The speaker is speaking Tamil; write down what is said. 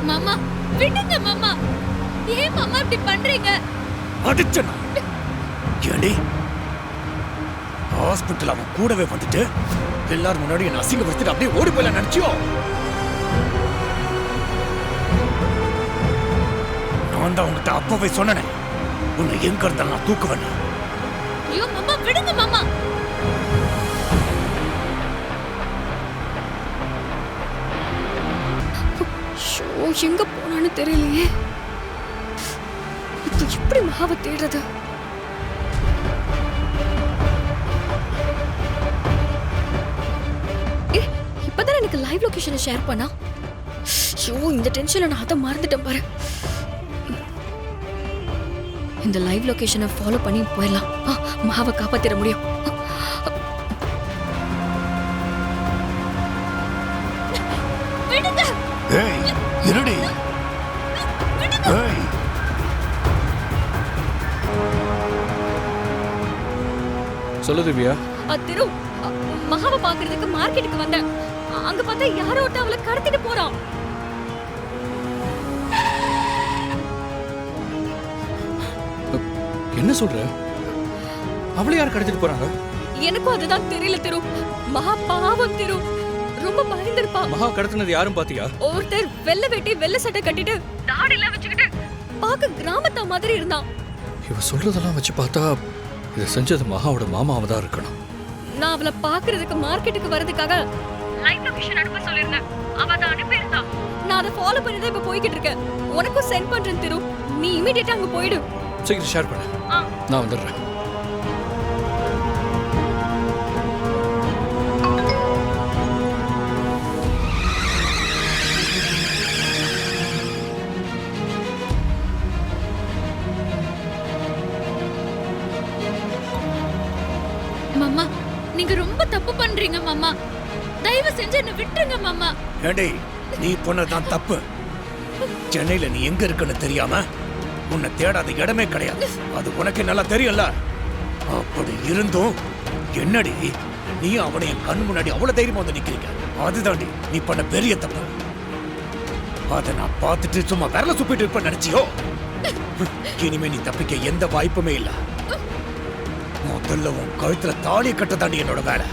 மாமா விடுங்க மாமா. ஏன் மாமா இப்படி பண்றீங்க? அடிச்சனா ஏண்டி ஹாஸ்பிட்டல் அவன் கூடவே வந்துட்டு எல்லாரும் முன்னாடி என்ன அசிங்கப்படுத்திட்டு அப்படியே ஓடி போயில நினைச்சியோ? நான் தான் உங்ககிட்ட அப்பவே சொன்னேன், உன்னை எங்க இருந்தாலும் நான் தூக்குவேன். ஐயோ மாமா விடுங்க மாமா. எங்க போனான்னு தெரியலையே. இப்ப எப்படி மகாவை தேடுறது? இப்பதான் எனக்கு லைவ் லொகேஷனை ஷேர் பண்ணா. இந்த டென்ஷன்ல நான் அதை மறந்துட்டேன் பாரு. இந்த லைவ் லொகேஷனை ஃபாலோ பண்ணி போயிடலாம். மகாவை காப்பாத்திட முடியும். விடுங்க. ஏய் இருடி. ஏய் சொல்லு திவ்யா. திரு, மகாவை பாக்குறதுக்கு மார்க்கெட்டுக்கு வந்தேன். அங்க பார்த்தா யாரோ ஒருத்தன் அவளை கடத்திட்டு போறான். என்ன சொல்ற? அவளை யார் கடத்திட்டு போறாங்க? எனக்கும் அதுதான் தெரியல திரு. மகா பாவம் திரு, ரொம்ப பயந்திருப்பா. மகா கடத்தினது யாரும் பாத்தியா? ஒருத்தர் வெள்ளை வேட்டி வெள்ளை சட்டை கட்டிட்டு தாடிலாம் வச்சுக்கிட்டு பாக்க கிராமத்தா மாதிரி இருந்தான். இவ சொல்றதெல்லாம் வச்சு பார்த்தா இதை செஞ்சது மகாவோட மாமாவை தான் இருக்கணும். நான் அவளை பாக்குறதுக்கு மார்க்கெட்டுக்கு வரதுக்காக லைவ் லொகேஷன் அனுப்ப சொல்லிருந்தேன். அவ அதை அனுப்பியிருந்தா. நான் அதை ஃபாலோ பண்ணி தான் இப்ப போய்கிட்டு இருக்கேன். உனக்கும் சென்ட் பண்றேன் திரு. நீ இமிடியேட்டா அங்க போயிடு. சீக்கிரம் ஷேர் பண்ணு. நான் வந்துடுறேன். மாமா நீங்க ரொம்ப தப்பு பண்றீங்க மாமா. தயவு செஞ்சு என்ன விட்டுருங்க மாமா. ஏண்டி நீ பண்ணதான் தப்பு. சென்னையில நீ எங்க இருக்குன்னு தெரியாம உன்னை தேடாத இடமே கிடையாது. அது உனக்கு நல்லா தெரியல. அப்படி இருந்தும் என்னடி நீ அவனை என் கண் முன்னாடி அவ்வளவு தைரியமா வந்து நிக்கிறீங்க? அதுதாண்டி நீ பண்ண பெரிய தப்பு. அதை நான் பார்த்துட்டு சும்மா விரல சுப்பிட்டு இருப்ப நினைச்சியோ? இனிமே நீ தப்பிக்க எந்த வாய்ப்புமே இல்ல. முதல்ல உன் கழுத்துல தாலி கட்ட தாண்டி என்னோட வேலை.